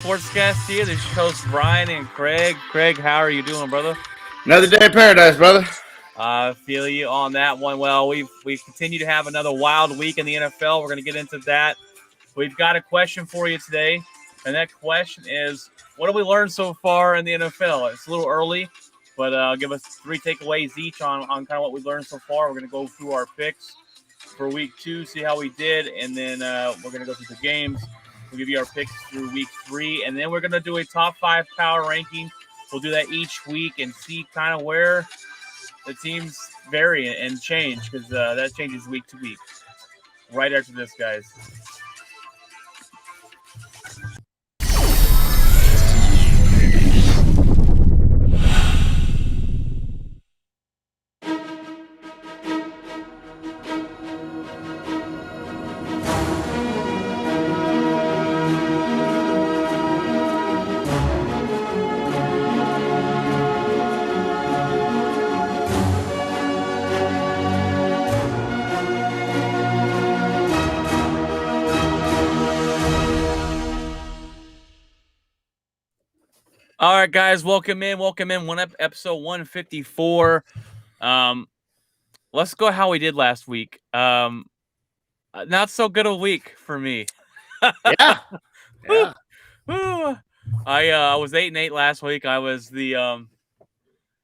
Sportscast here. This is your host Brian and Craig. Craig, how are you doing, brother? Another day in paradise, brother. I feel you on that one. Well, we've continued to have another wild week in the NFL. We're going to get into that. We've got a question for you today, and that question is, what have we learned so far in the NFL? It's a little early, but give us three takeaways each on kind of what we learned so far. We're going to go through our picks for week two, see how we did, and then we're going to go through the games. We'll give you our picks through week three, and then we're going to do a top five power ranking. We'll do that each week and see kind of where the teams vary and change because that changes week to week. Right after this, guys. All right, guys, welcome in. Episode 154. Let's go how we did last week. Not so good a week for me. Yeah. Yeah. I was 8-8 last week. I was the an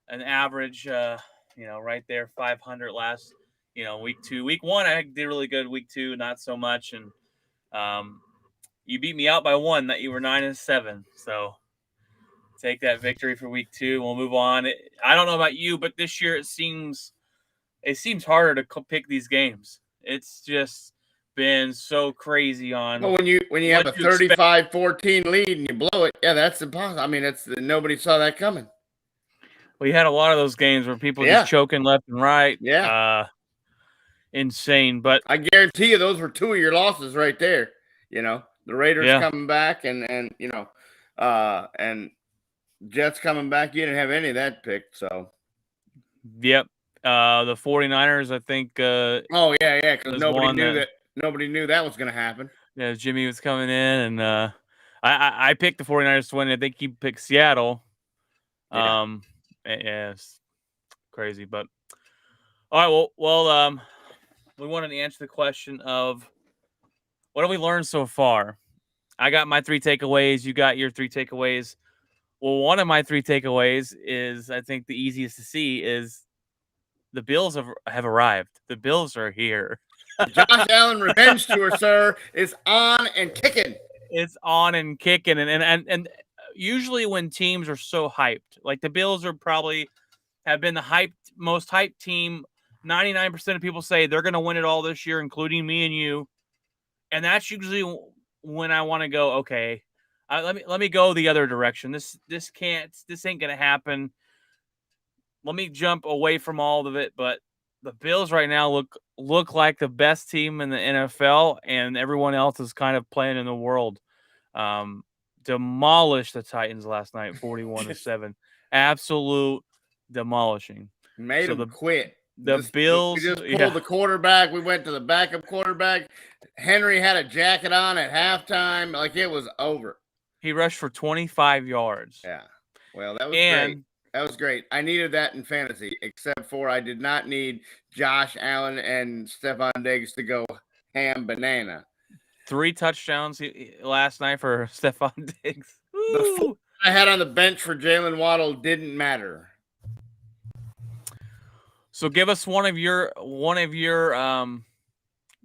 average, right there, 500 last, week two. Week one, I did really good. Week two, not so much. And you beat me out by one. That you were 9-7. So take that victory for week two. We'll move on. I don't know about you, but this year it seems harder to pick these games. It's just been so crazy on. Well, when you have a 35-14 lead and you blow it, yeah, that's impossible. I mean, nobody saw that coming. We had a lot of those games where people just choking left and right. Yeah. Insane. But I guarantee you those were two of your losses right there. The Raiders coming back and Jets coming back. You didn't have any of that picked, so. Yep. The 49ers, I think. Because nobody knew that was going to happen. Yeah, Jimmy was coming in, and I picked the 49ers to win. I think he picked Seattle. Yeah, it's crazy, but all right. Well, we wanted to answer the question of what have we learned so far. I got my three takeaways. You got your three takeaways. Well, one of my three takeaways is, I think the easiest to see is the Bills have arrived. The Bills are here. Josh Allen revenge tour, sir, is on and kicking. It's on and kicking, and usually when teams are so hyped, like the Bills have been the most hyped team. 99% of people say they're going to win it all this year, including me and you, and that's usually when I want to go. Okay, let me go the other direction. This ain't going to happen. Let me jump away from all of it, but the Bills right now look like the best team in the NFL, and everyone else is kind of playing in the world. Demolished the Titans last night, 41-7. Absolute demolishing. Made them quit. The Bills. We just pulled the quarterback. We went to the backup quarterback. Henry had a jacket on at halftime. Like it was over. He rushed for 25 yards. Yeah. Well, that was great. That was great. I needed that in fantasy, except for I did not need Josh Allen and Stephon Diggs to go ham banana. 3 touchdowns last night for Stephon Diggs. The 4 I had on the bench for Jalen Waddle didn't matter. So give us one of your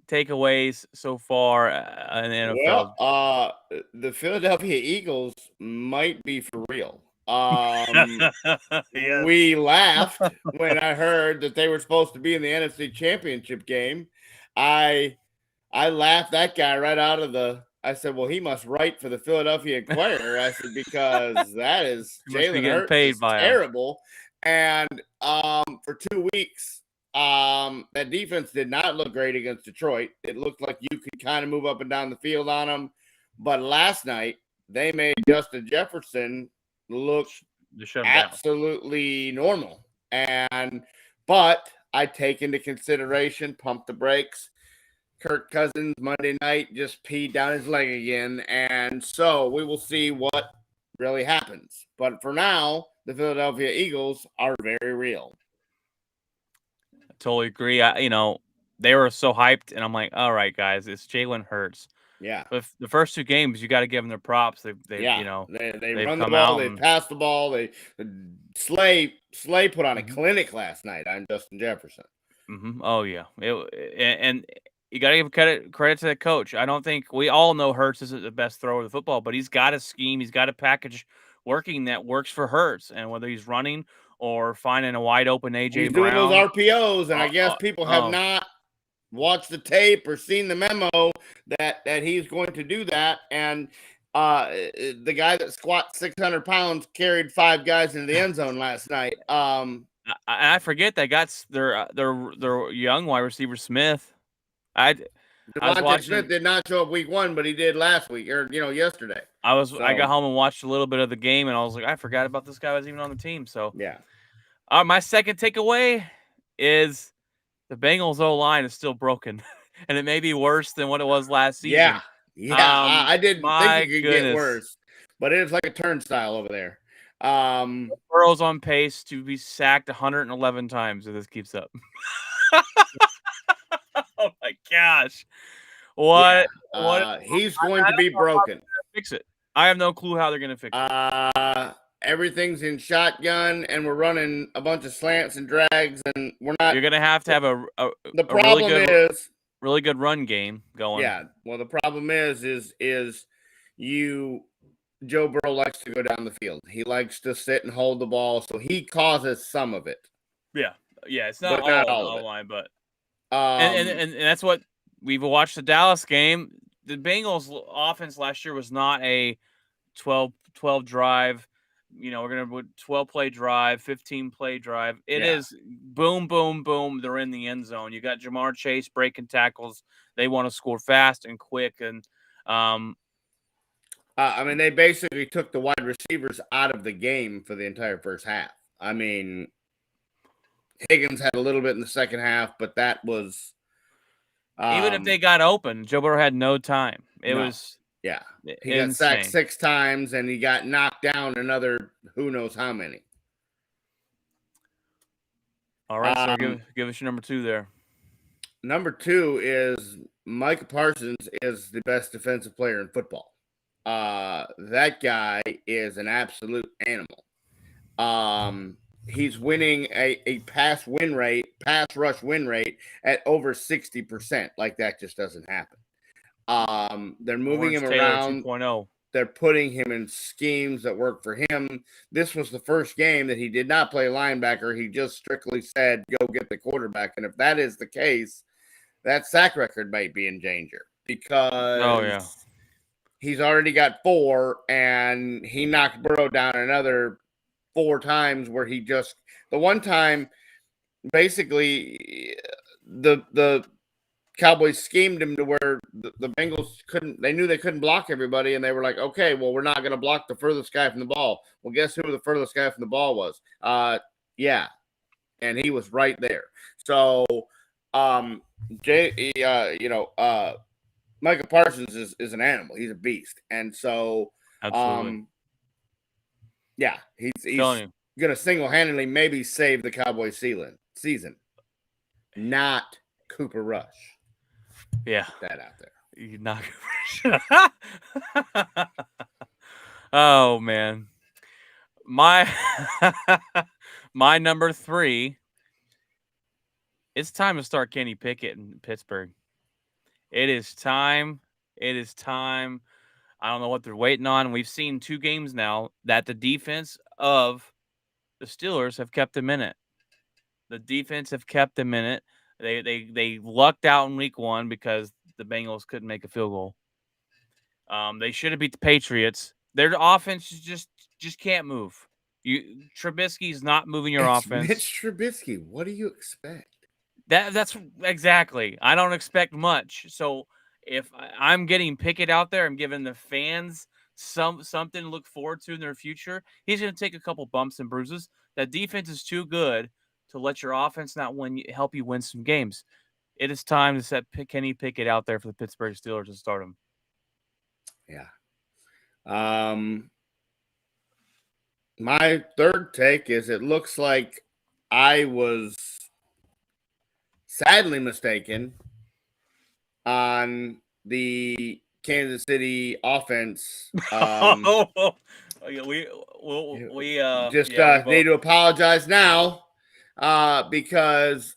takeaways so far in the NFL. Well, the Philadelphia Eagles might be for real. Yes. We laughed when I heard that they were supposed to be in the NFC Championship game. I laughed that guy right out of the. I said, "Well, he must write for the Philadelphia Inquirer." I said because that is Jalen Hurts paid by terrible. And for 2 weeks, that defense did not look great against Detroit. It looked like you could kind of move up and down the field on them. But last night, they made Justin Jefferson look absolutely normal. But I take into consideration, pump the brakes. Kirk Cousins Monday night just peed down his leg again. And so we will see what really happens. But for now, the Philadelphia Eagles are very real. I totally agree. They were so hyped, and I'm like, all right, guys, it's Jalen Hurts. Yeah. But the first 2 games, you got to give them their props. They've They they've run the come ball, out they and pass the ball. Slay put on a Mhm. clinic last night on Justin Jefferson. Oh yeah, and you got to give credit to the coach. I don't think we all know Hurts isn't the best thrower of the football, but he's got a scheme. He's got a package working that works for Hurts, and whether he's running or finding a wide open AJ He's doing those Brown. RPOs, and I guess people have Oh, not watched the tape or seen the memo that he's going to do that. And the guy that squats 600 pounds carried 5 guys into the end zone last night. I forget they got their young wide receiver Smith. I was Devontae Smith watching. did not show up week 1, but he did last week or yesterday. I got home and watched a little bit of the game, and I was like, I forgot about this guy was even on the team. So yeah. My second takeaway is the Bengals O-line is still broken, and it may be worse than what it was last season. Yeah. I didn't think it could get worse, but it's like a turnstile over there. Burrow's on pace to be sacked 111 times if this keeps up. Oh my gosh. What? He's going to be broken. Fix it. I have no clue how they're going to fix it. Everything's in shotgun, and we're running a bunch of slants and drags, and we're not. You're going to have the problem is really good run game going. Yeah. Well, the problem is Joe Burrow likes to go down the field. He likes to sit and hold the ball, so he causes some of it. Yeah. It's not all of it. Line, but and that's what we've watched the Dallas game. The Bengals offense last year was not a 12 drive. We're going to 12 play drive, 15 play drive. It is boom, boom, boom. They're in the end zone. You got Jamar Chase breaking tackles. They want to score fast and quick. And they basically took the wide receivers out of the game for the entire first half. I mean, Higgins had a little bit in the second half, but that was even if they got open, Joe Burrow had no time. It was. Yeah. He got sacked 6 times, and he got knocked down another who knows how many. All right, so give us your number 2 there. Number 2 is Micah Parsons is the best defensive player in football. That guy is an absolute animal. He's winning a pass rush win rate at over 60%. Like, that just doesn't happen. They're moving him around. 2.0. They're putting him in schemes that work for him. This was the first game that he did not play linebacker. He just strictly said, go get the quarterback. And if that is the case, that sack record might be in danger because he's already got 4, and he knocked Burrow down another 4 times where he just – the one time, basically, the Cowboys schemed him to where the Bengals they knew they couldn't block everybody, and they were like, okay, well, we're not going to block the furthest guy from the ball. Well, guess who the furthest guy from the ball was? And he was right there. So, Micah Parsons is an animal. He's a beast. And so, absolutely. He's going to single-handedly maybe save the Cowboys season. Not Cooper Rush. Yeah. That out there. You knock Oh man. My number 3. It's time to start Kenny Pickett in Pittsburgh. It is time. I don't know what they're waiting on. We've seen 2 games now that the defense of the Steelers have kept them in it. They lucked out in week 1 because the Bengals couldn't make a field goal. They should have beat the Patriots. Their offense just can't move. Trubisky's not moving your offense. Mitch Trubisky. What do you expect? That's exactly. I don't expect much. So if I'm getting Pickett out there, I'm giving the fans something to look forward to in their future. He's going to take a couple bumps and bruises. That defense is too good to let your offense not help you win some games. it is time to set Kenny Pickett out there for the Pittsburgh Steelers to start him. Yeah. My third take is it looks like I was sadly mistaken on the Kansas City offense. We just need to apologize now because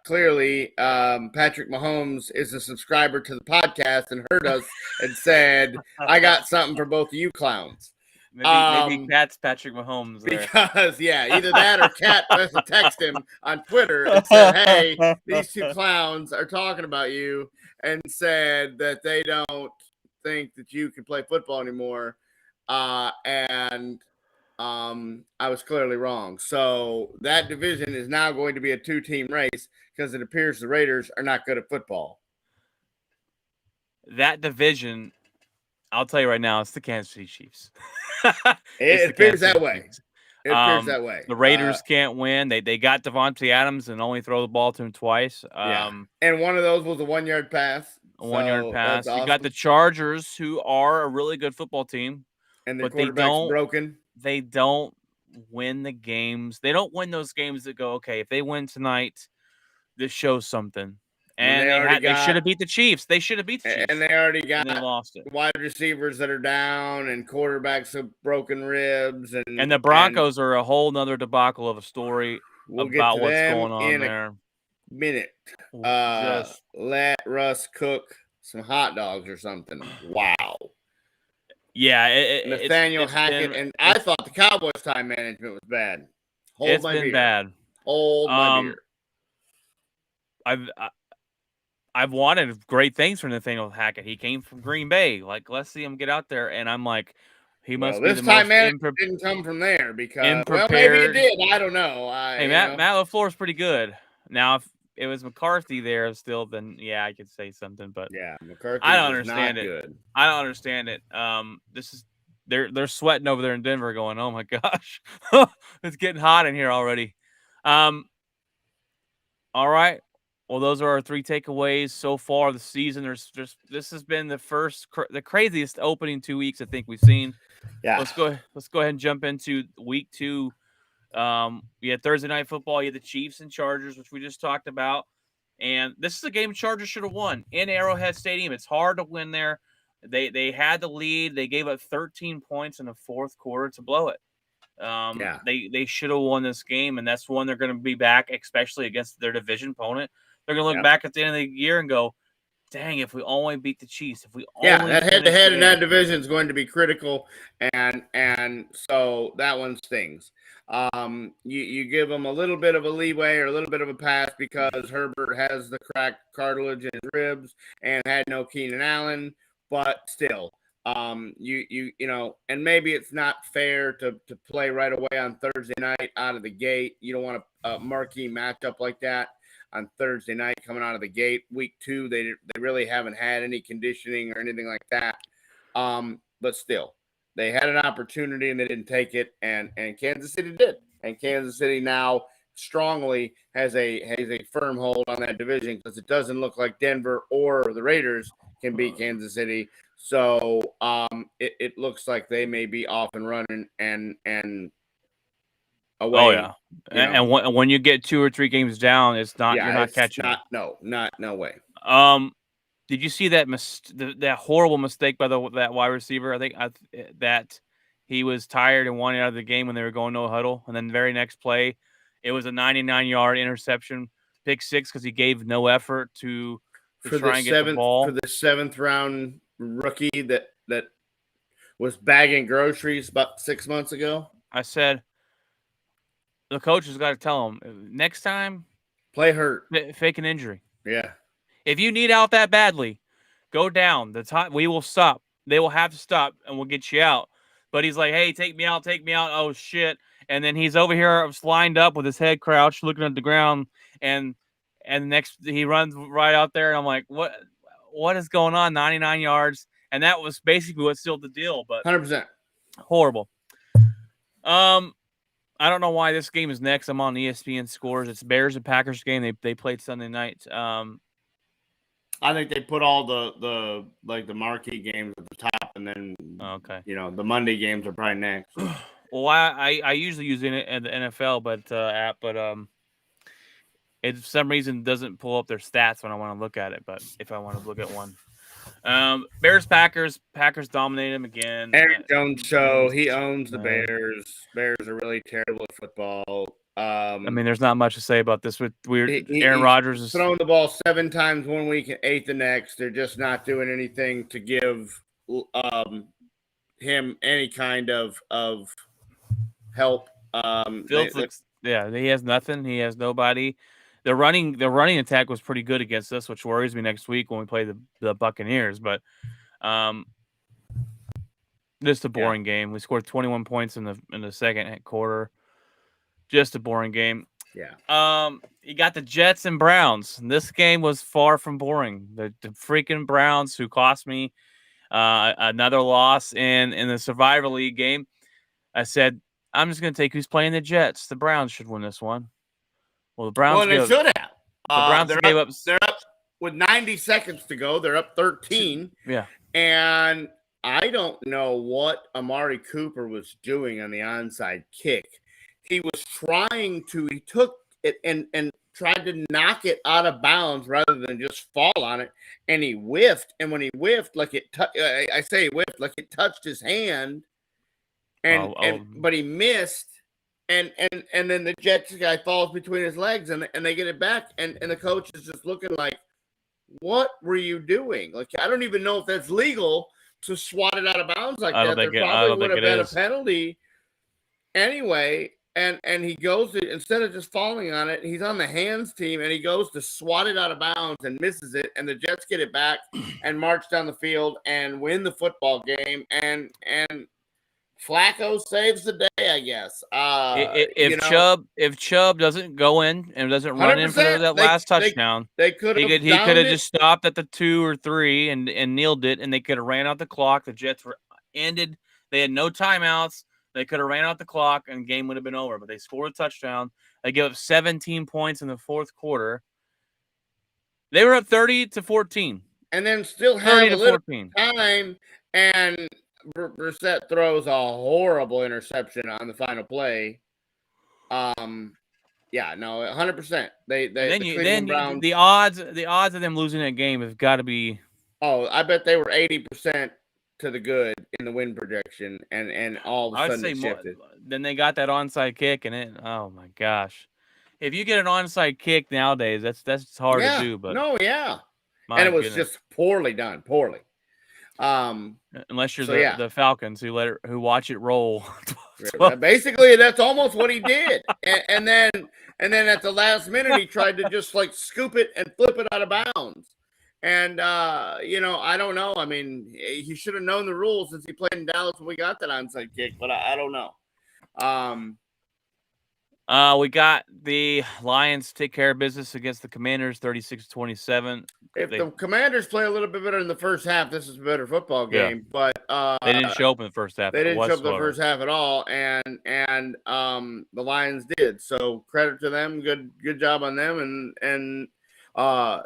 clearly Patrick Mahomes is a subscriber to the podcast and heard us and said, I got something for both of you clowns. Maybe Cat's Patrick Mahomes there. Because, either that or Cat must have texted him on Twitter and said, hey, these two clowns are talking about you, and said that they don't think that you can play football anymore. And I was clearly wrong. So that division is now going to be a 2-team race because it appears the Raiders are not good at football. That division, I'll tell you right now, it's the Kansas City Chiefs. It appears that way. It appears that way. The Raiders can't win. They got Devontae Adams and only throw the ball to him twice. And one of those was a 1-yard pass. A 1-yard pass. Awesome. You got the Chargers, who are a really good football team. And their quarterback's broken. They don't win the games. They don't win those games that go, okay, if they win tonight, this shows something. And they should have beat the Chiefs. They should have beat the Chiefs. And they already got they lost it. Wide receivers that are down and quarterbacks with broken ribs. And the Broncos are a whole nother debacle of a story about what's going on there. Minute. Let Russ cook some hot dogs or something. Wow. Yeah. Nathaniel Hackett. I thought the Cowboys' time management was bad. It's been bad. Hold my beer. I've wanted great things from Nathaniel Hackett. He came from Green Bay. Like, let's see him get out there. And I'm like, he must be the most time management didn't come from there because maybe it did. I don't know. Matt LaFleur is pretty good. Now, if it was McCarthy there still, then I could say something. But McCarthy. I don't understand it. Good. I don't understand it. This is they're sweating over there in Denver, going, oh my gosh, it's getting hot in here already. All right. Well, those are our 3 takeaways so far this season. This has been the craziest opening 2 weeks I think we've seen. Yeah. Let's go ahead and jump into week 2. You had Thursday night football. You had the Chiefs and Chargers, which we just talked about. And this is a game Chargers should have won in Arrowhead Stadium. It's hard to win there. They had the lead. They gave up 13 points in the fourth quarter to blow it. They should have won this game, and that's one they're going to be back, especially against their division opponent. They're going to look back at the end of the year and go, dang, if we only beat the Chiefs, that head-to-head in that division is going to be critical, and so that one stings. You give them a little bit of a leeway or a little bit of a pass because Herbert has the cracked cartilage in his ribs and had no Keenan Allen, but still, you know, and maybe it's not fair to play right away on Thursday night out of the gate. You don't want a marquee matchup like that on Thursday night coming out of the gate. Week 2, they really haven't had any conditioning or anything like that. But still, they had an opportunity and they didn't take it, and Kansas City did. And Kansas City now strongly has a firm hold on that division because it doesn't look like Denver or the Raiders can beat Kansas City. So it looks like they may be off and running and away. Oh yeah, and when you get 2 or 3 games down, it's not you're not catching. No way. Did you see that that horrible mistake by that wide receiver? I think that he was tired and wanted out of the game when they were going no huddle, and then the very next play, it was a 99-yard interception, pick 6 because he gave no effort to try and get the ball for the 7th round rookie that was bagging groceries about 6 months ago. I said, the coach has got to tell him next time, play hurt, fake an injury. Yeah. If you need out that badly, go down. The time we will stop. They will have to stop, and we'll get you out. But he's like, hey, take me out. Oh, shit. And then he's over here lined up with his head crouched, looking at the ground. And next he runs right out there. And I'm like, what is going on? 99 yards. And that was basically what sealed the deal. But 100%. Horrible. I don't know why this game is next. I'm on ESPN Scores. It's Bears and Packers game. They played Sunday night. I think they put all the marquee games at the top, and then Okay. the Monday games are probably next. Well, I usually use it in the NFL app, but it for some reason doesn't pull up their stats when I want to look at it. But if I want to look at one, Bears Packers dominate them again. Aaron Jones show, he owns the Bears. Bears are really terrible at football. I mean, there's not much to say about this. With Aaron Rodgers is throwing the ball 7 times one week and 8 the next. They're just not doing anything to give him any kind of help. he has nothing. He has nobody. The running attack was pretty good against us, which worries me next week when we play the Buccaneers. But just a boring game. We scored 21 points in the second quarter. Just a boring game. Yeah. You got the Jets and Browns. This game was far from boring. The freaking Browns, who cost me another loss in the Survivor League game. I said, I'm just going to take who's playing the Jets. The Browns should win this one. Well, the Browns they should have. The Browns gave up. They're up with 90 seconds to go. They're up 13. Yeah. And I don't know what Amari Cooper was doing on the onside kick. He was he took it and tried to knock it out of bounds rather than just fall on it. And he whiffed. And when he whiffed, like it touched his hand. But he missed. And then the Jets guy falls between his legs and they get it back. And the coach is just looking like, what were you doing? Like, I don't even know if that's legal to swat it out of bounds like that. There probably would have been a penalty anyway. And he goes to, instead of just falling on it, he's on the hands team and he goes to swat it out of bounds and misses it. And the Jets get it back and march down the field and win the football game. And Flacco saves the day, I guess. If Chubb doesn't go in and doesn't run in for that last touchdown, he could have just stopped at the 2 or 3 and kneeled it, and they could have ran out the clock. The Jets were ended. They had no timeouts. They could have ran out the clock and the game would have been over. But they scored a touchdown. They gave up 17 points in the fourth quarter. They were up 30-14, and then still have a little time and. Brissett throws a horrible interception on the final play. 100%. The odds of them losing that game have got to be. Oh, I bet they were 80% to the good in the win projection, and all of a sudden it shifted. Then they got that onside kick, and oh my gosh, if you get an onside kick nowadays, that's hard to do. But and it was just poorly done. Unless you're the Falcons who watch it roll. Basically, that's almost what he did. And then at the last minute, he tried to just like scoop it and flip it out of bounds. And I don't know. I mean, he should have known the rules since he played in Dallas when we got that onside kick, but I don't know. We got the Lions take care of business against the Commanders, 36-27. If the Commanders play a little bit better in the first half, this is a better football game. Yeah. But they didn't show up in the first half. They didn't show up in the first half at all, and the Lions did. So credit to them. Good job on them. And I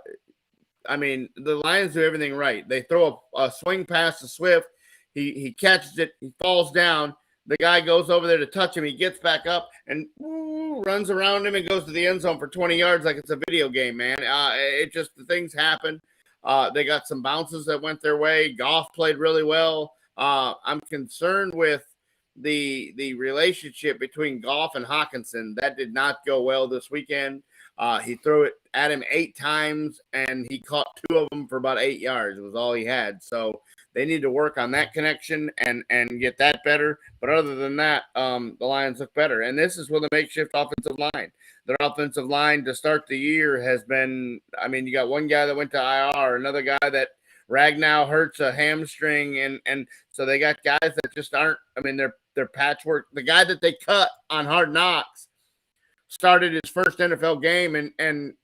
mean, the Lions do everything right. They throw a swing pass to Swift. He catches it. He falls down. The guy goes over there to touch him. He gets back up and runs around him and goes to the end zone for 20 yards like it's a video game, man. The things happen. They got some bounces that went their way. Goff played really well. I'm concerned with the relationship between Goff and Hockenson. That did not go well this weekend. He threw it at him 8 times, and he caught 2 of them for about 8 yards. It was all he had. So they need to work on that connection and get that better. But other than that, the Lions look better. And this is with a makeshift offensive line. Their offensive line to start the year has been, I mean, you got one guy that went to IR, another guy that Ragnow hurts a hamstring. And so they got guys that just aren't, I mean, they're patchwork. The guy that they cut on Hard Knocks started his first NFL game, and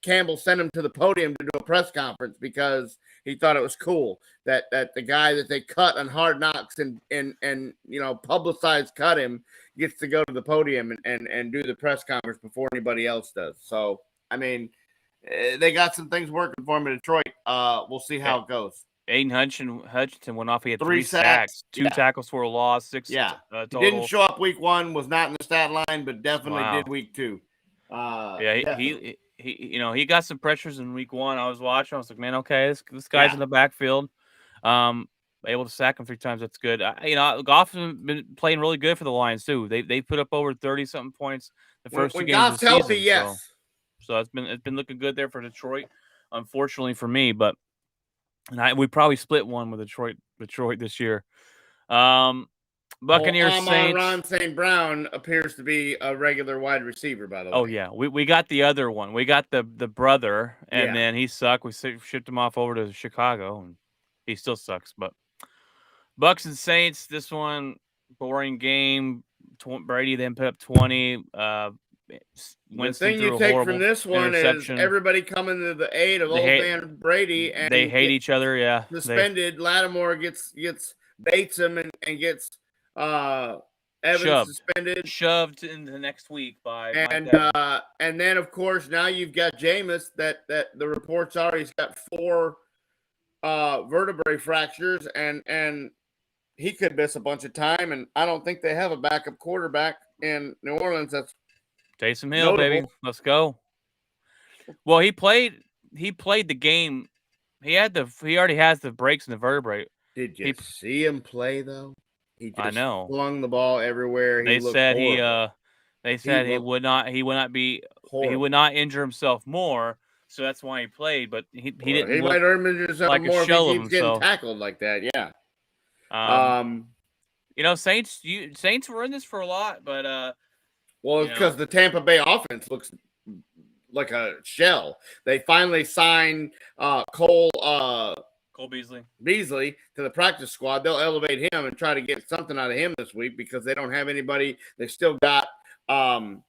Campbell sent him to the podium to do a press conference because He thought it was cool that the guy that they cut on Hard Knocks and publicized cut him gets to go to the podium and do the press conference before anybody else does. So, I mean, they got some things working for him in Detroit. We'll see how it goes. Aiden Hutchinson went off. He had 3 sacks, 2 tackles for a loss, 6 total. He didn't show up week 1, was not in the stat line, but definitely did week 2. He got some pressures in week 1. I was watching. I was like, man, okay, this guy's in the backfield. Able to sack him 3 times. That's good. Goff has been playing really good for the Lions too. They put up over 30-something points the first 2 games of the season. Healthy, yes. So it's been looking good there for Detroit. Unfortunately for me, but we probably split one with Detroit this year. Buccaneers Saints. Ron St. Brown appears to be a regular wide receiver, by the way. Oh yeah, we got the other one. We got the brother, and then he sucked. We shipped him off over to Chicago, and he still sucks. But Bucs and Saints, this one boring game. Brady then put up 20. The thing you take from this one is everybody coming to the aid of old man Brady, and they hate each other. Yeah, suspended. Lattimore gets baits him and gets Evans suspended, shoved into next week by and then of course now you've got Jameis that the reports are he's got 4 vertebrae fractures and he could miss a bunch of time, and I don't think they have a backup quarterback in New Orleans. That's Taysom Hill, notable. Baby. Let's go. Well, he played the game. He already has the breaks in the vertebrae. Did you see him play though? He just I know. flung the ball everywhere. They said he would not injure himself more, so that's why he played. But he didn't. He might injure himself like more if he keeps getting tackled like that. Yeah. Saints were in this for a lot, but well, because the Tampa Bay offense looks like a shell. They finally signed Cole Beasley to the practice squad. They'll elevate him and try to get something out of him this week because they don't have anybody. They still got the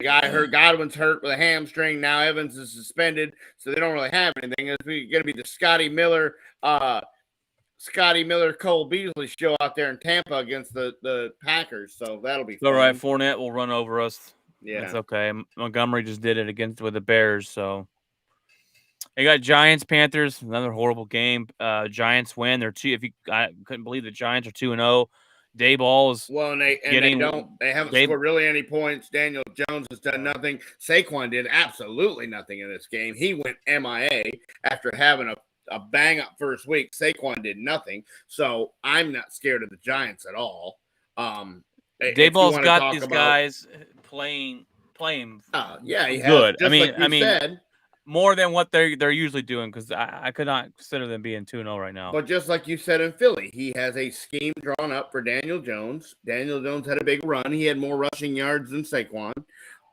guy hurt. Godwin's hurt with a hamstring. Now Evans is suspended, so they don't really have anything. It's going to be the Scotty Miller, Cole Beasley show out there in Tampa against the Packers. So that'll be fun. All right. Fournette will run over us. Yeah, that's okay. Montgomery just did it with the Bears. So they got Giants, Panthers, another horrible game. Giants win. I couldn't believe the Giants are 2-0. Dayball is they haven't scored really any points. Daniel Jones has done nothing. Saquon did absolutely nothing in this game. He went MIA after having a bang-up first week. Saquon did nothing. So I'm not scared of the Giants at all. Dayball's got these guys playing he has. Good. Just said, more than what they're usually doing, because I could not consider them being 2-0 right now. But just like you said in Philly, he has a scheme drawn up for Daniel Jones. Daniel Jones had a big run. He had more rushing yards than Saquon.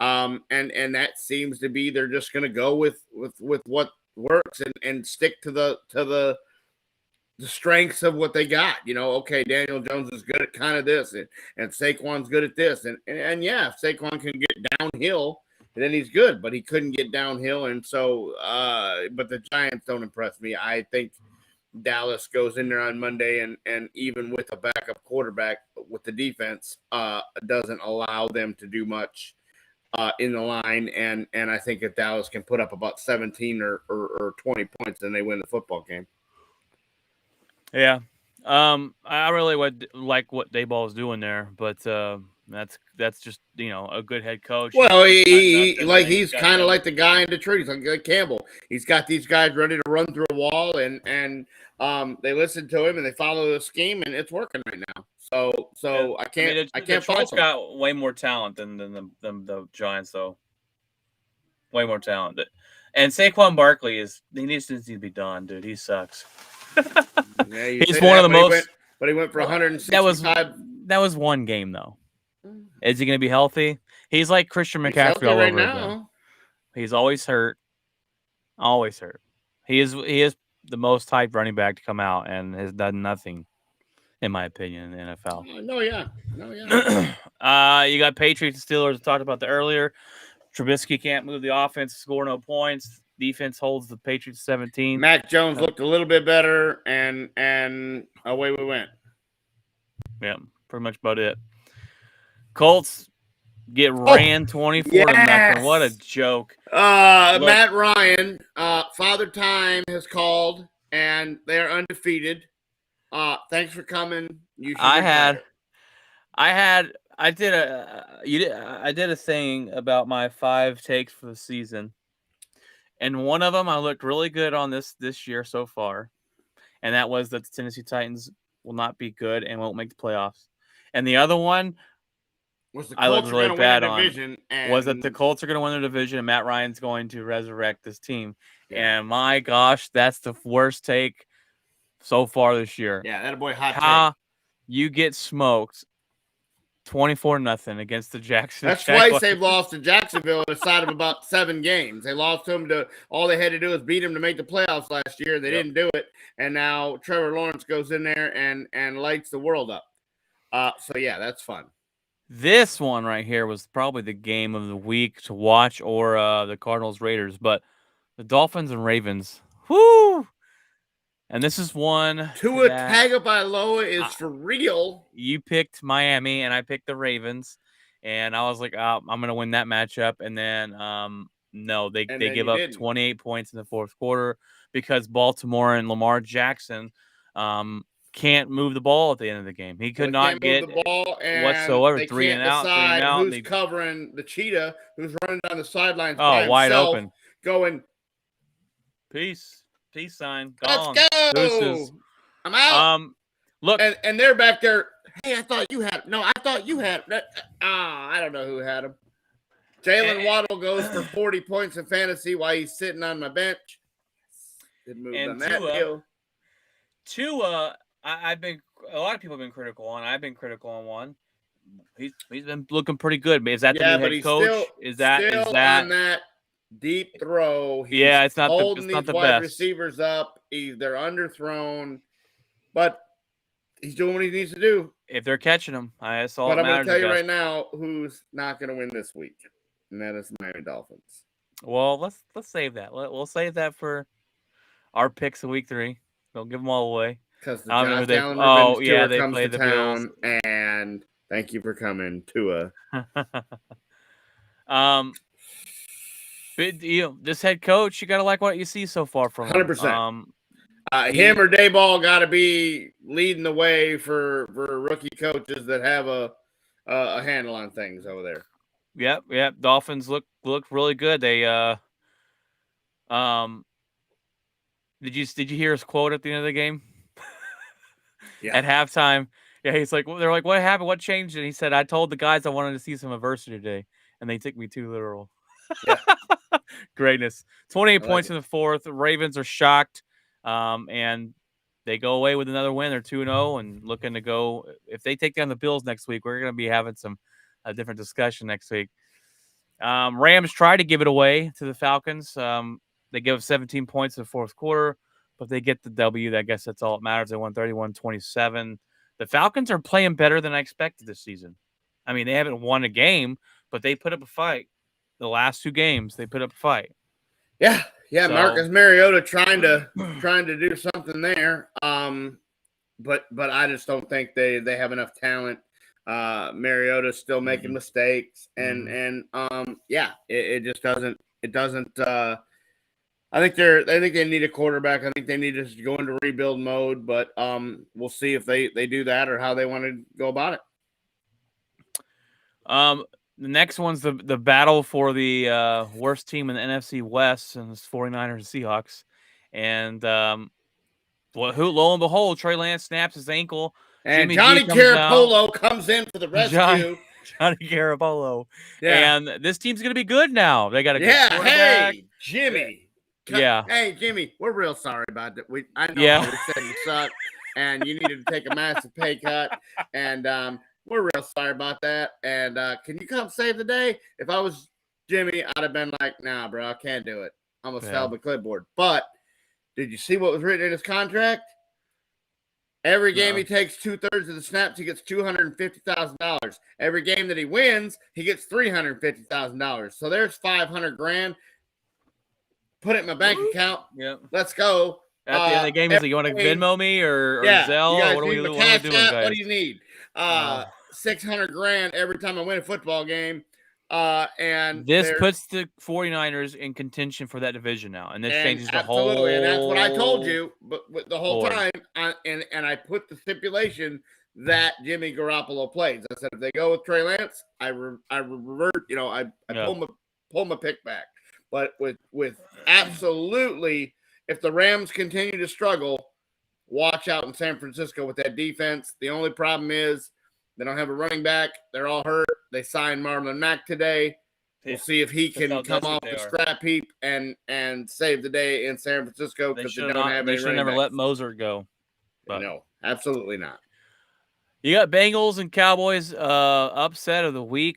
And that seems to be they're just going to go with what works and stick to the strengths of what they got. Okay, Daniel Jones is good at kind of this, and Saquon's good at this. And if Saquon can get downhill, then he's good, but he couldn't get downhill. And so, but the Giants don't impress me. I think Dallas goes in there on Monday and even with a backup quarterback with the defense, doesn't allow them to do much in the line. And I think if Dallas can put up about 17 or 20 points, then they win the football game. Yeah. I really would like what Dayball is doing there, but that's just a good head coach. Well, he's kind of like the guy in Detroit. He's like Campbell. He's got these guys ready to run through a wall, and they listen to him and they follow the scheme, and it's working right now. So I can't Detroit's got way more talent than the Giants, though. Way more talent. And Saquon Barkley needs to be done, dude. He sucks. Yeah, he's one of the most. But he went for 165. That was one game though. Is he going to be healthy? He's like Christian McCaffrey all over again. He's always hurt. Always hurt. He is the most hyped running back to come out and has done nothing, in my opinion, in the NFL. No, yeah. You got Patriots and Steelers. I talked about that earlier. Trubisky can't move the offense, score no points. defense holds the Patriots 17. Mac Jones looked a little bit better, and away we went. Yeah, pretty much about it. Colts get ran 24 to nothing. What a joke. Matt Ryan, Father Time has called, and they're undefeated. Thanks for coming. I did a thing about my 5 takes for the season, and one of them I looked really good on this year so far, and that was that the Tennessee Titans will not be good and won't make the playoffs. And the other one I looked really bad on was that the Colts are going to win their division and Matt Ryan's going to resurrect this team. Yeah. And my gosh, that's the worst take so far this year. Yeah, that boy hot take. You get smoked 24-0 against the Jacksonville. That's twice they've lost to Jacksonville inside of about 7 games. They lost to them all they had to do was beat them to make the playoffs last year. They didn't do it. And now Trevor Lawrence goes in there and lights the world up. So yeah, that's fun. This one right here was probably the game of the week to watch, or the Cardinals-Raiders, but the Dolphins and Ravens. Whoo! And this is one. Tua Tagovailoa is for real. You picked Miami, and I picked the Ravens, and I was like, oh, I'm going to win that matchup. And then, no, they give up 28 points in the fourth quarter because Baltimore and Lamar Jackson can't move the ball at the end of the game. He could not get the ball whatsoever. 3 and out. Who's covering the cheetah? Who's running down the sidelines? Oh, wide open. Going. Peace sign. Gone. Let's go. Deuces. I'm out. Look, and they're back there. Hey, I thought you had. No, I thought you had. I don't know who had him. Jalen Waddle goes for 40 points in fantasy while he's sitting on my bench. Didn't move on that deal. Tua. I've been a lot of people have been critical on. I've been critical on one. He's been looking pretty good. Is that the new head coach? Is that on that deep throw? It's not holding these wide best receivers up. They're underthrown, but he's doing what he needs to do. If they're catching him, that's all. But I'm going to tell you right now who's not going to win this week, and that is the Miami Dolphins. Well, let's save that. We'll save that for our picks of week 3. Don't give them all away. Because the Josh Allen they comes play to the town, Bills. And thank you for coming, Tua. This head coach, you gotta like what you see so far from him. 100%. Him or Dayball got to be leading the way for rookie coaches that have a handle on things over there. Yep. Dolphins look really good. They did you hear his quote at the end of the game? Yeah. At halftime, he's like, they're like, what happened? What changed? And he said, I told the guys I wanted to see some adversity today, and they took me too literal. Yeah. Greatness. 28 points in the fourth. The Ravens are shocked, and they go away with another win. They're 2-0 and looking to go. If they take down the Bills next week, we're going to be having a different discussion next week. Rams try to give it away to the Falcons. They give up 17 points in the fourth quarter. But they get the W. I guess that's all that matters. They won 31-27. The Falcons are playing better than I expected this season. I mean, they haven't won a game, but they put up a fight. The last 2 games, they put up a fight. Yeah. So, Marcus Mariota trying to do something there. But I just don't think they have enough talent. Mariota's still making mistakes, and it just doesn't. It doesn't. I think they need a quarterback. I think they need to go into rebuild mode, but we'll see if they do that or how they want to go about it. The next one's the battle for the worst team in the NFC West, and it's 49ers and Seahawks. And lo and behold, Trey Lance snaps his ankle. And Johnny Garoppolo comes in for the rescue. Johnny Garoppolo. Yeah. And this team's going to be good now. They got a good quarterback. Hey, Jimmy. Yeah. Hey, Jimmy, we're real sorry about that. I know we said you suck, and you needed to take a massive pay cut, and we're real sorry about that. And can you come save the day? If I was Jimmy, I'd have been like, nah, bro, I can't do it. I'm going to sell the clipboard. But did you see what was written in his contract? Every game he takes 2/3 of the snaps, he gets $250,000. Every game that he wins, he gets $350,000. So there's $500,000. put it in my bank account. Yep. Let's go. At the end of the game, he's like, you want to Venmo me or Zelle? You guys What are we need my doing, cash guys? app? What do you need? $600,000 every time I win a football game. And this puts the 49ers in contention for that division now, and this changes the whole. And that's what I told you. But the whole board. time, and I put the stipulation that Jimmy Garoppolo plays. I said if they go with Trey Lance, I revert. I pull my pick back. But with absolutely, if the Rams continue to struggle, watch out in San Francisco with that defense. The only problem is they don't have a running back. They're all hurt. They signed Marlon Mack today. We'll see if he can come off the scrap heap and save the day in San Francisco because they don't have any. They should never let Moser go. But no, absolutely not. You got Bengals and Cowboys upset of the week.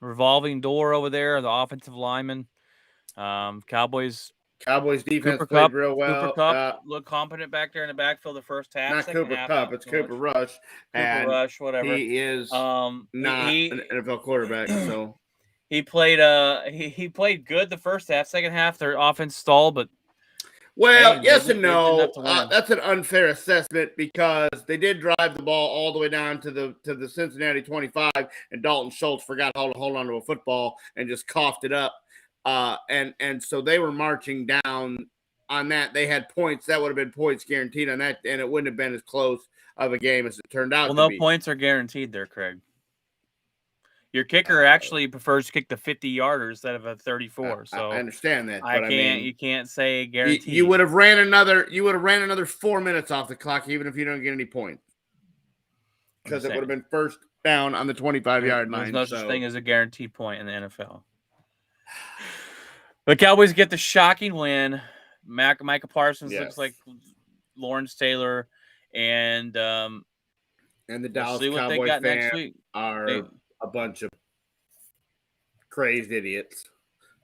Revolving door over there, the offensive lineman. Cowboys defense played real well. Cooper Kupp looked competent back there in the backfield the first half. Not Cooper Kupp, it's Cooper Rush. Whatever. He is not an NFL quarterback. So he played he played good the first half. Second half, their offense stalled, but yes and no. That's an unfair assessment because they did drive the ball all the way down to the Cincinnati 25, and Dalton Schultz forgot how to hold on to a football and just coughed it up. And so they were marching down on that. They had points. That would have been points guaranteed on that, and it wouldn't have been as close of a game as it turned out to be. Well, no points are guaranteed there, Craig. Your kicker actually prefers to kick the 50-yarder instead of a 34. So I understand that. You can't say guaranteed. You would have ran another 4 minutes off the clock, even if you don't get any points, because it would have been first down on the 25-yard line. There's no such thing as a guaranteed point in the NFL. The Cowboys get the shocking win. Micah Parsons looks like Lawrence Taylor, and the Dallas Cowboys fans are a bunch of crazed idiots.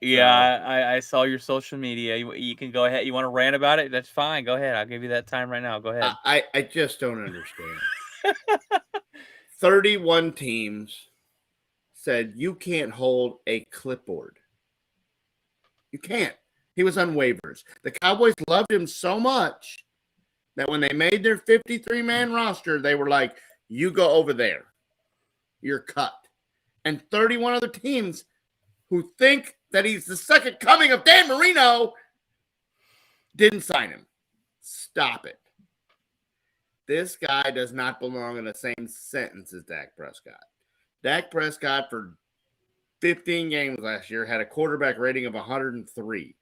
Yeah, I saw your social media. You can go ahead. You want to rant about it? That's fine. Go ahead. I'll give you that time right now. Go ahead. I just don't understand. 31 teams said you can't hold a clipboard. You can't. He was on waivers. The Cowboys loved him so much that when they made their 53-man roster, they were like, you go over there. You're cut. And 31 other teams who think that he's the second coming of Dan Marino didn't sign him. Stop it. This guy does not belong in the same sentence as Dak Prescott. Dak Prescott, for 15 games last year, had a quarterback rating of 103.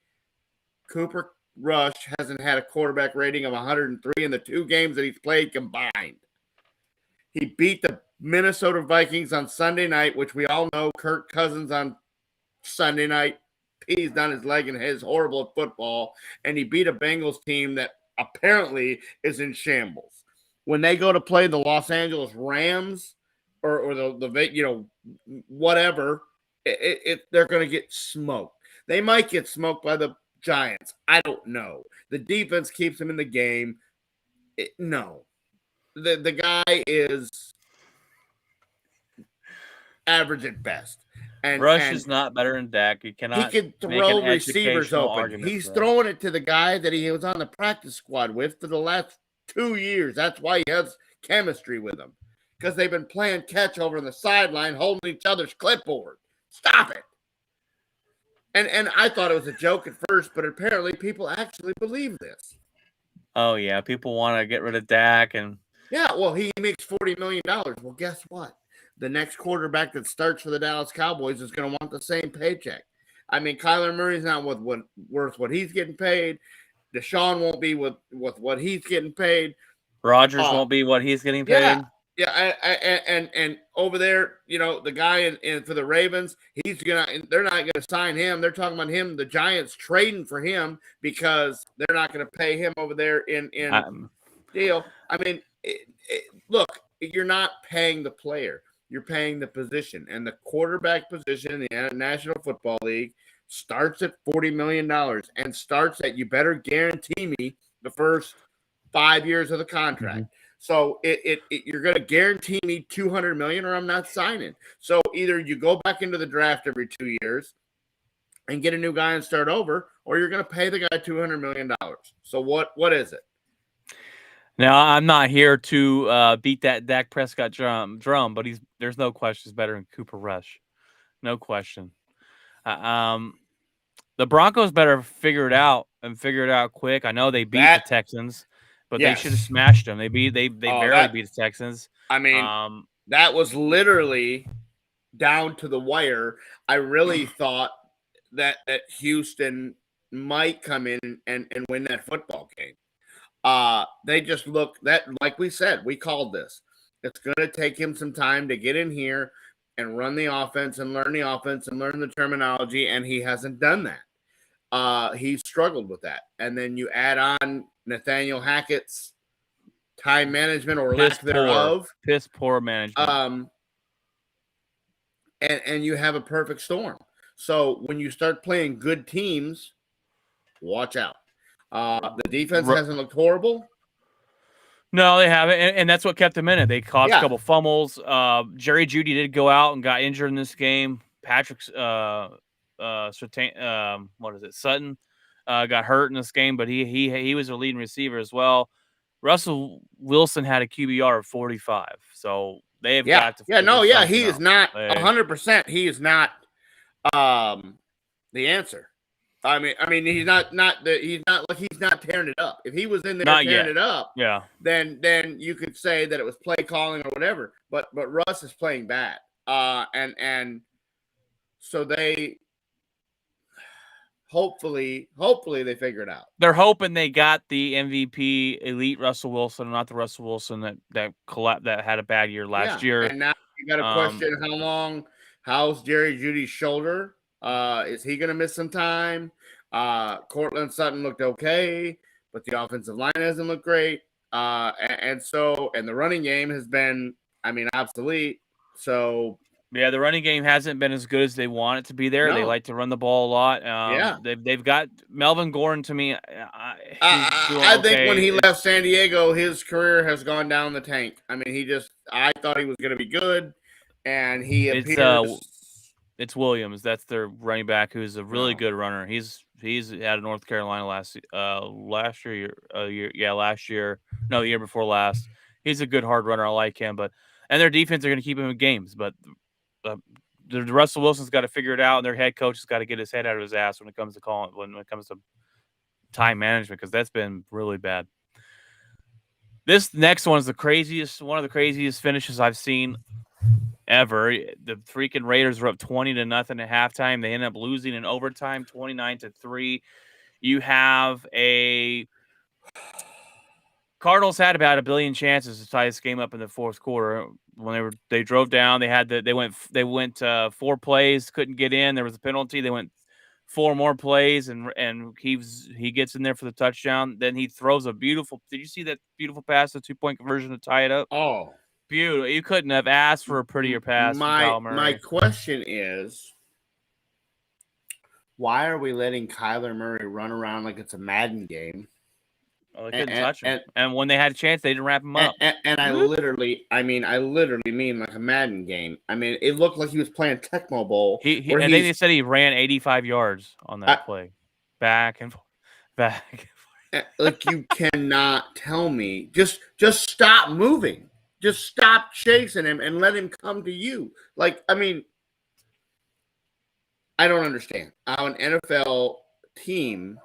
Cooper Rush hasn't had a quarterback rating of 103 in the 2 games that he's played combined. He beat the Minnesota Vikings on Sunday night, which we all know Kirk Cousins on Sunday night pees down his leg and is horrible at football. And he beat a Bengals team that apparently is in shambles. When they go to play the Los Angeles Rams or the whatever, they're going to get smoked. They might get smoked by the Giants. I don't know. The defense keeps them in the game. No. The guy is average at best. And Rush is not better than Dak. He can throw receivers open. He's throwing it to the guy that he was on the practice squad with for the last 2 years. That's why he has chemistry with him. Because they've been playing catch over on the sideline, holding each other's clipboard. Stop it. And I thought it was a joke at first, but apparently people actually believe this. Oh, yeah. People want to get rid of Dak. Yeah, well, he makes $40 million. Well, guess what? The next quarterback that starts for the Dallas Cowboys is going to want the same paycheck. I mean, Kyler Murray's not worth what he's getting paid. Deshaun won't be with what he's getting paid. Rodgers won't be what he's getting paid. Yeah, and over there, the guy in for the Ravens, they're not gonna sign him. They're talking about him, the Giants trading for him because they're not gonna pay him over there in deal. I mean, look, you're not paying the player, you're paying the position, and the quarterback position in the National Football League starts at $40 million and starts at, you better guarantee me the first 5 years of the contract. Mm-hmm. So you're going to guarantee me $200 million, or I'm not signing. So either you go back into the draft every 2 years and get a new guy and start over, or you're going to pay the guy $200 million. So what is it? Now, I'm not here to beat that Dak Prescott drum, but there's no question he's better than Cooper Rush. No question. The Broncos better figure it out and figure it out quick. I know they beat the Texans, but they should have smashed them. They barely beat the Texans. I mean, that was literally down to the wire. I really thought that Houston might come in and win that football game. They just look that, like we said, we called this. It's going to take him some time to get in here and run the offense and learn the terminology, and he hasn't done that. He's struggled with that. And then you add on Nathaniel Hackett's time management or lack thereof. Piss poor management. And you have a perfect storm. So when you start playing good teams, watch out. The defense hasn't looked horrible. No, they haven't, and that's what kept them in it. They caused a couple fumbles. Jerry Jeudy did go out and got injured in this game. Patrick's Sutton got hurt in this game, but he was a leading receiver as well. Russell Wilson had a QBR of 45, so they have got to. He is not 100%. He is not the answer. I mean, he's not tearing it up. If he was in there tearing it up, then you could say that it was play calling or whatever. But Russ is playing bad, and so they hopefully they figure it out. They're hoping they got the MVP elite Russell Wilson, not the Russell Wilson that had a bad year last year. And now you got to question how's Jerry Jeudy's shoulder? Is he going to miss some time? Cortland Sutton looked okay, but the offensive line hasn't looked great. And the running game has been, obsolete. So yeah, the running game hasn't been as good as they want it to be there. No. They like to run the ball a lot. They've got Melvin Gordon to me. I think when he left San Diego, his career has gone down the tank. I mean, I thought he was going to be good, and he appears. It's Williams. That's their running back, who's a really good runner. He's out of North Carolina last year. No, the year before last. He's a good hard runner. I like him, and their defense are going to keep him in games. But the Russell Wilson's got to figure it out, and their head coach has got to get his head out of his ass when it comes to time management, because that's been really bad. This next one is one of the craziest finishes I've seen ever. The freaking Raiders were up 20-0 at halftime. They ended up losing in overtime, 29-3. You have Cardinals had about 1 billion chances to tie this game up in the fourth quarter. When they drove down, they went 4 plays, couldn't get in. There was a penalty. They went 4 more plays, and he gets in there for the touchdown. Then he throws a beautiful. Did you see that beautiful pass, the 2-point conversion to tie it up? Oh. Beautiful. You couldn't have asked for a prettier pass. My question is, why are we letting Kyler Murray run around like it's a Madden game? Well, they couldn't touch him. And when they had a chance, they didn't wrap him up. And I literally mean like a Madden game. I mean, it looked like he was playing Tecmo Bowl. And they said he ran 85 yards on that play. Back and forth. Like, you cannot tell me. Just stop moving. Just stop chasing him and let him come to you. Like, I mean, I don't understand how an NFL team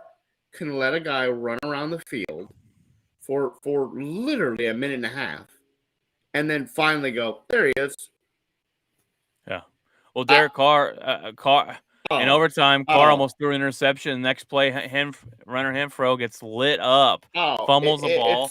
can let a guy run around the field for literally a minute and a half and then finally go, there he is. Yeah. Well, Derek Carr in overtime, Carr almost threw an interception. Next play, runner Renfro gets lit up, fumbles the ball.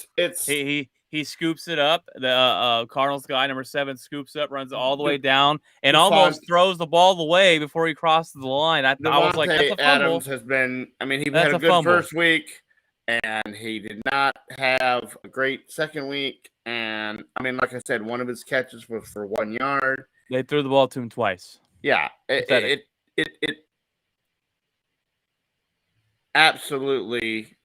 He scoops it up. The Cardinals guy, number 7, scoops up, runs all the way down, and almost throws the ball away before he crosses the line. I was like, that's a fumble. Adams has been, he had a good first week, and he did not have a great second week. And, like I said, one of his catches was for 1 yard. They threw the ball to him twice. Yeah. It absolutely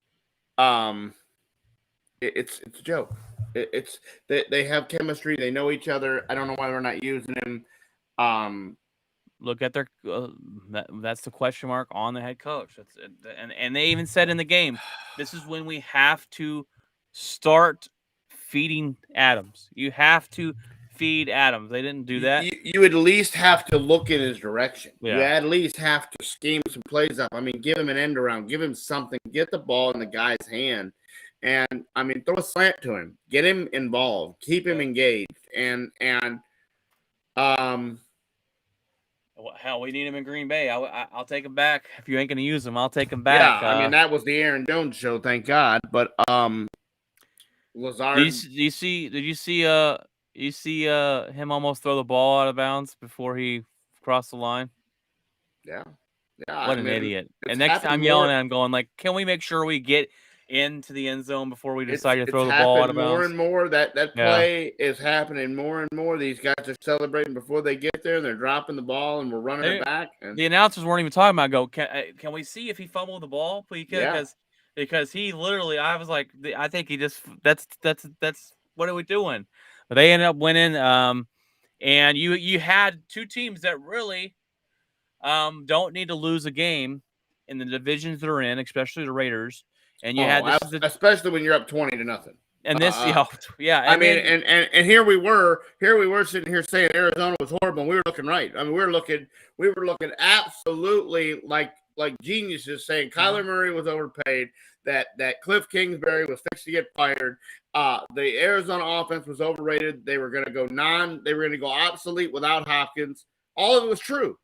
it's a joke. It's they have chemistry. They know each other. I don't know why we're not using him. Look at their that's the question mark on the head coach. And they even said in the game, this is when we have to start feeding Adams. You have to feed Adams. They didn't do that. You at least have to look in his direction. Yeah. You at least have to scheme some plays up. I mean, give him an end around, give him something, get the ball in the guy's hand. And I mean, throw a slant to him, get him involved, keep him engaged, and hell, we need him in Green Bay. I'll take him back. If you ain't going to use him, I'll take him back. Yeah, I mean, that was the Aaron Jones show, thank God. But Lazard. Did you see him almost throw the ball out of bounds before he crossed the line? Yeah. What an idiot! And next time, yelling at him, going like, "Can we make sure we get into the end zone before we decide to throw the ball out of bounds?" More and more that play is happening more and more. These guys are celebrating before they get there, and they're dropping the ball, and we're running it back. And the announcers weren't even talking about. Can we see if he fumbled the ball, please? Because he literally, I was like, I think he just that's what are we doing? But they ended up winning. And you had two teams that really don't need to lose a game in the divisions they're in, especially the Raiders. And you especially when you're up 20-0. And this, yeah. I mean, and here we were sitting here saying Arizona was horrible, and we were looking right. I mean, we were looking absolutely like geniuses, saying Kyler Murray was overpaid, that Cliff Kingsbury was fixed to get fired. The Arizona offense was overrated. They were going to go obsolete without Hopkins. All of it was true.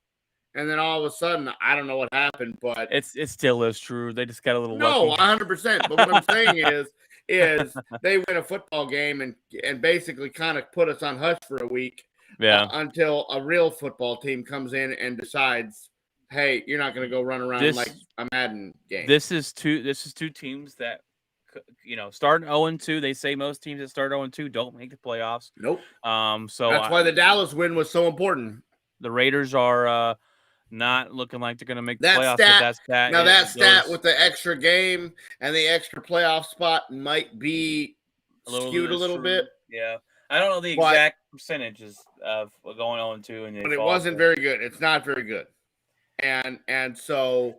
And then all of a sudden, I don't know what happened, but it still is true. They just got a little lucky. 100%. But what I'm saying is they win a football game and basically kind of put us on hush for a week. Yeah. Until a real football team comes in and decides, hey, you're not going to go run around like a Madden game. This is two teams that, start 0-2. They say most teams that start 0-2 don't make the playoffs. Nope. So that's why the Dallas win was so important. The Raiders are not looking like they're going to make the playoffs. That stat with the extra game and the extra playoff spot might be skewed a little bit. Yeah. I don't know the exact percentages of going 0-2. But it wasn't very good. It's not very good. And so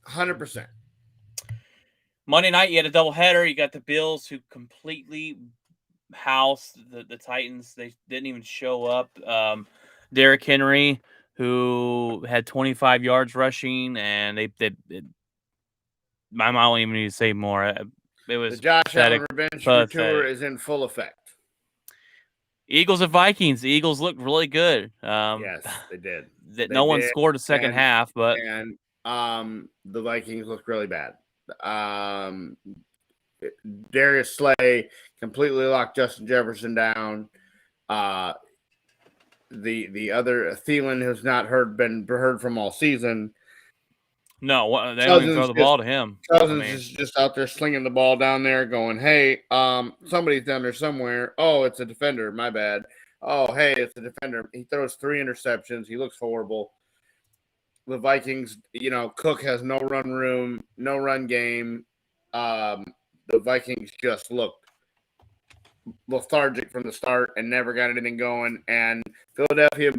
100%. Monday night, you had a doubleheader. You got the Bills, who completely housed the Titans. They didn't even show up. Derrick Henry, who had 25 yards rushing, and my mom won't even need to say more. It was the Josh Allen revenge tour is in full effect. Eagles and Vikings. The Eagles looked really good. Yes, they did. No one scored the second half, but the Vikings looked really bad. Darius Slay completely locked Justin Jefferson down. The other Thielen, who's not been heard from all season. No, they don't even throw the ball to him. Cousins is just out there slinging the ball down there, going, "Hey, somebody's down there somewhere. Oh, it's a defender. My bad. Oh, hey, it's a defender." He throws 3 interceptions. He looks horrible. The Vikings, Cook has no run room, no run game. The Vikings just looked lethargic from the start and never got anything going. And Philadelphia,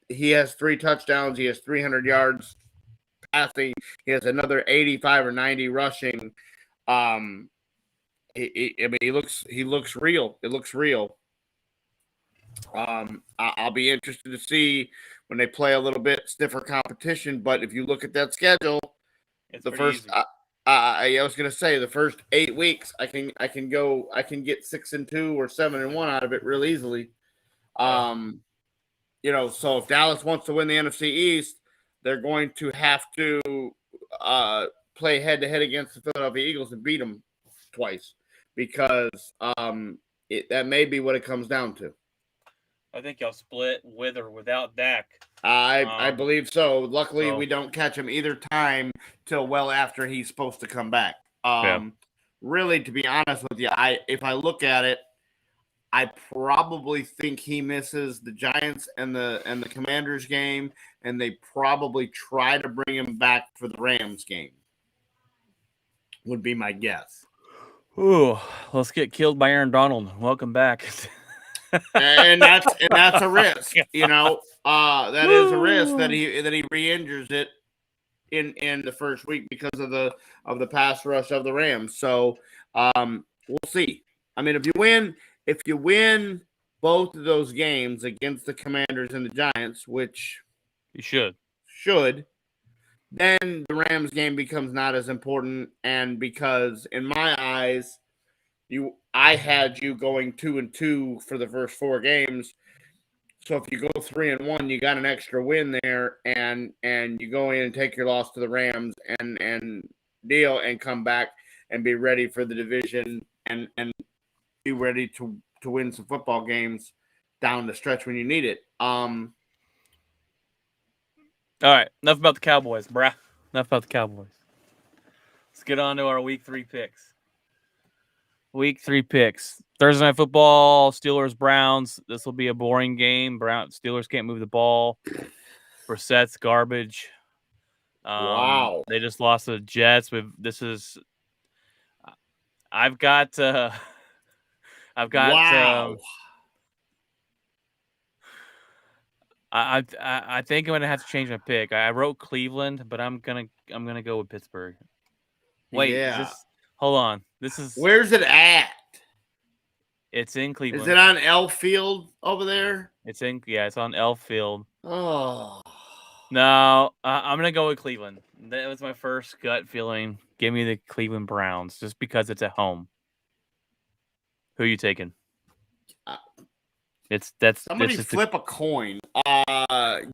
he has 3 touchdowns. He has 300 yards passing. He has another 85 or 90 rushing. He looks real. It looks real. I'll be interested to see when they play a little bit stiffer competition. But if you look at that schedule, it's the first. I was going to say the first 8 weeks, I can get 6-2 or 7-1 out of it real easily. So if Dallas wants to win the NFC East, they're going to have to play head-to-head against the Philadelphia Eagles and beat them twice, because that may be what it comes down to. I think y'all split with or without Dak. I believe so. Luckily, we don't catch him either time till well after he's supposed to come back. Really, to be honest with you, if I look at it, I probably think he misses the Giants and the Commanders game, and they probably try to bring him back for the Rams game. Would be my guess. Ooh, let's get killed by Aaron Donald. Welcome back. and that's a risk. That is a risk that he re-injures it in the first week because of the pass rush of the Rams. So we'll see. I mean, if you win both of those games against the Commanders and the Giants, which You should, then the Rams game becomes not as important. And because in my eyes, I had you going 2-2 for the first 4 games. So if you go 3-1, you got an extra win there, and you go in and take your loss to the Rams and deal and come back and be ready for the division and be ready to win some football games down the stretch when you need it. All right, enough about the Cowboys, bruh. Enough about the Cowboys. Let's get on to our Week 3 picks. Week 3 picks. Thursday Night Football, Steelers-Browns. This will be a boring game. Steelers can't move the ball. Brissett's garbage. Wow. They just lost to the Jets. I've got wow. I think I'm gonna have to change my pick. I wrote Cleveland, but I'm gonna go with Pittsburgh. Wait, yeah. Hold on. Where's it at? It's in Cleveland. Is it on L Field over there? It's on L Field. Oh. No, I'm gonna go with Cleveland. That was my first gut feeling. Give me the Cleveland Browns, just because it's at home. Who are you taking? Somebody flip a coin.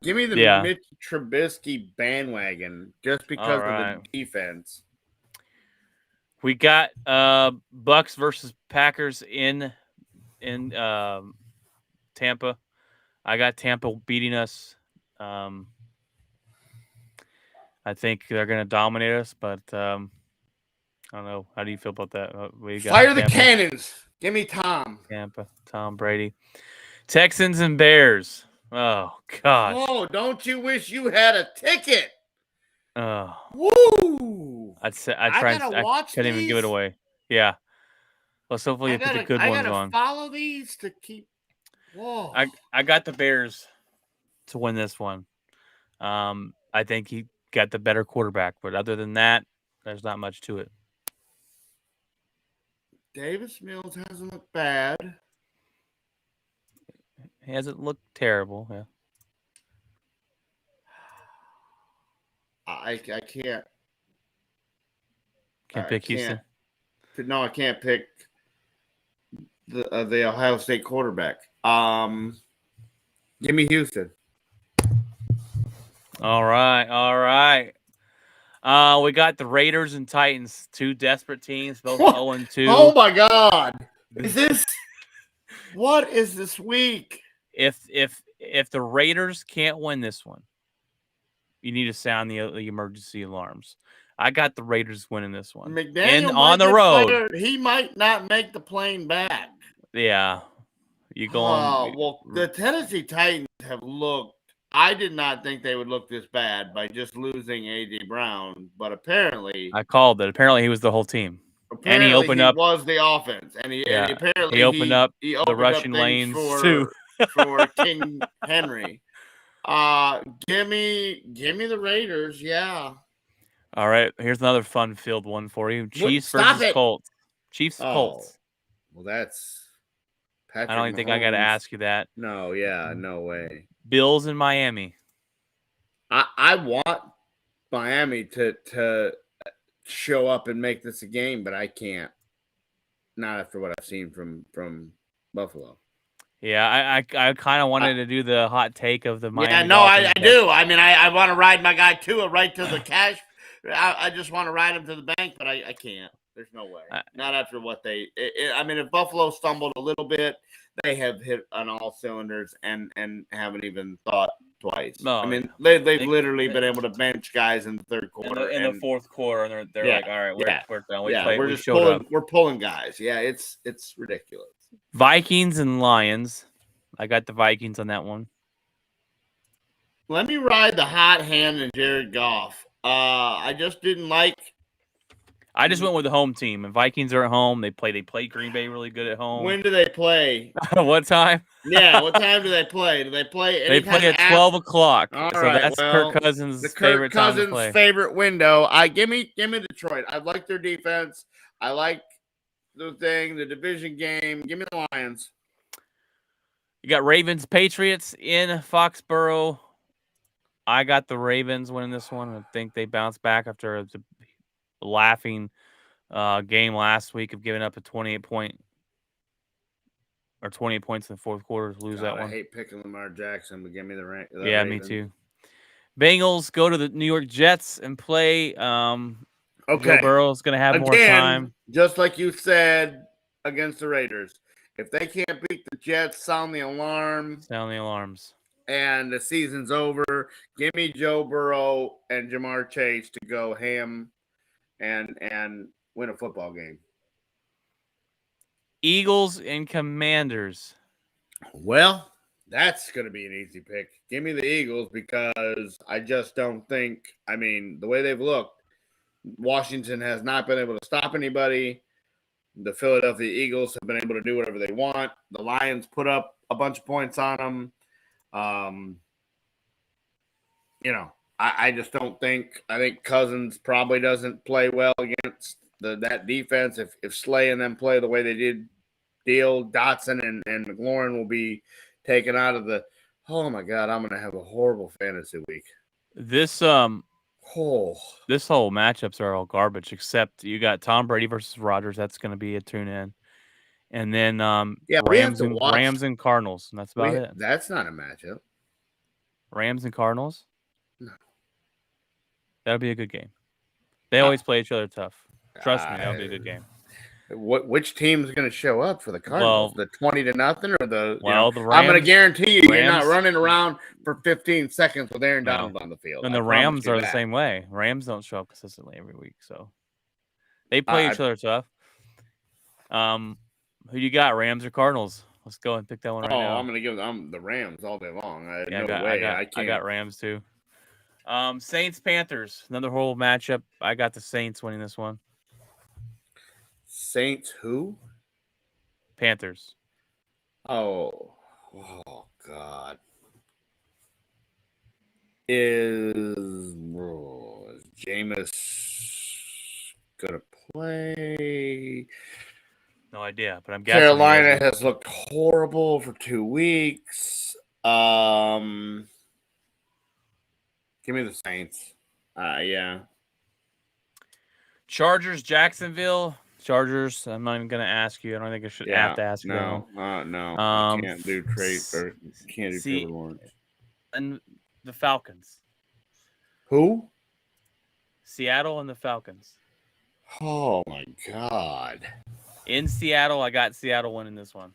Give me the Mitch Trubisky bandwagon, just because of the defense. We got Bucks versus Packers in Tampa. I got Tampa beating us. I think they're going to dominate us, but I don't know. How do you feel about that? Fire the cannons. Give me Tom. Tampa, Tom Brady. Texans and Bears. Oh, gosh. Oh, don't you wish you had a ticket? Oh. Woo! I couldn't even give it away. Yeah. Let's hopefully put the good ones on. Follow these to keep. Whoa! I got the Bears to win this one. I think he got the better quarterback, but other than that, there's not much to it. Davis Mills hasn't looked bad. He hasn't looked terrible. Yeah. I can't. Can't pick Houston. No, I can't pick the Ohio State quarterback. Give me Houston. All right. We got the Raiders and Titans, 2 desperate teams, both 0-2. Oh my God! What is this week? If the Raiders can't win this one, you need to sound the emergency alarms. I got the Raiders winning this one. McDaniel on the road. He might not make the plane back. Yeah. You go on. Well, the Tennessee Titans have looked. I did not think they would look this bad by just losing A.J. Brown, but apparently I called it. Apparently he was the whole team. And he opened up. Was the offense, and he apparently he opened up the rushing lanes too for King Henry. Give me the Raiders. Yeah. All right. Here's another fun-filled one for you. Chiefs versus Colts. Chiefs Colts. Well, that's Patrick I don't even think I got to ask you that. No, yeah, no way. Bills in Miami. I want Miami to show up and make this a game, but I can't. Not after what I've seen from Buffalo. Yeah, I kind of wanted to do the hot take of the Miami. Yeah, no, I do. I mean, I want to ride my guy Tua right to the cash. I just want to ride him to the bank, but I can't. There's no way. Not after what they. I mean, if Buffalo stumbled a little bit, they have hit on all cylinders and haven't even thought twice. No, I mean, they've literally been able to bench guys in the third quarter, in the fourth quarter, and they're like, all right, we're done. We're pulling guys. Yeah, it's ridiculous. Vikings and Lions. I got the Vikings on that one. Let me ride the hot hand and Jared Goff. I just didn't like. I just went with the home team. And Vikings are at home. They play Green Bay really good at home. When do they play? What time? Yeah, what time do they play? Do they play any They play at 12 o'clock. All so right, that's well, Kirk Cousins' the Kirk favorite time to Cousins play. favorite window. Give me Detroit. I like their defense. I like the division game. Give me the Lions. You got Ravens Patriots in Foxborough. I got the Ravens winning this one. I think they bounce back after the laughing game last week of giving up a 28 points in the fourth quarter to lose that one. I hate picking Lamar Jackson, but give me the yeah, Ravens. Me too. Bengals go to the New York Jets and play. Okay. Joe Burrow's going to have more time. Just like you said against the Raiders. If they can't beat the Jets, sound the alarm. Sound the alarms. And the season's over. Give me Joe Burrow and Jamar Chase to go ham and win a football game. Eagles and Commanders. Well, that's going to be an easy pick. Give me the Eagles because I just don't think, the way they've looked, Washington has not been able to stop anybody. The Philadelphia Eagles have been able to do whatever they want. The Lions put up a bunch of points on them. I just don't think. I think Cousins probably doesn't play well against that defense. If Slay and them play the way they did, Dotson and McLaurin will be taken out of the. Oh my God, I'm gonna have a horrible fantasy week. This whole matchups are all garbage except you got Tom Brady versus Rodgers. That's going to be a tune in, and then Rams and Cardinals, and that's about it. That's not a matchup. Rams and Cardinals. No, that'll be a good game. They always play each other tough. Trust me, that'll be a good game. Which team's going to show up for the Cardinals? The 20-0 or the? The Rams, I'm going to guarantee you're not running around for 15 seconds with Aaron Donald on the field. And the Rams are the same way. Rams don't show up consistently every week, so they play each other tough. Who you got, Rams or Cardinals? Let's go and pick that one right now. I'm going to give them the Rams all day long. I got Rams too. Saints Panthers, another whole matchup. I got the Saints winning this one. Saints who? Panthers. Oh God. Is Jameis gonna play? No idea, but I'm guessing Carolina has looked horrible for 2 weeks. Give me the Saints. Yeah. Chargers, Jacksonville. Chargers. I'm not even going to ask you. I don't think I should have to ask you. No. You can't do Trevor Lawrence. And the Falcons. Who? Seattle and the Falcons. Oh my God. In Seattle, I got Seattle winning this one.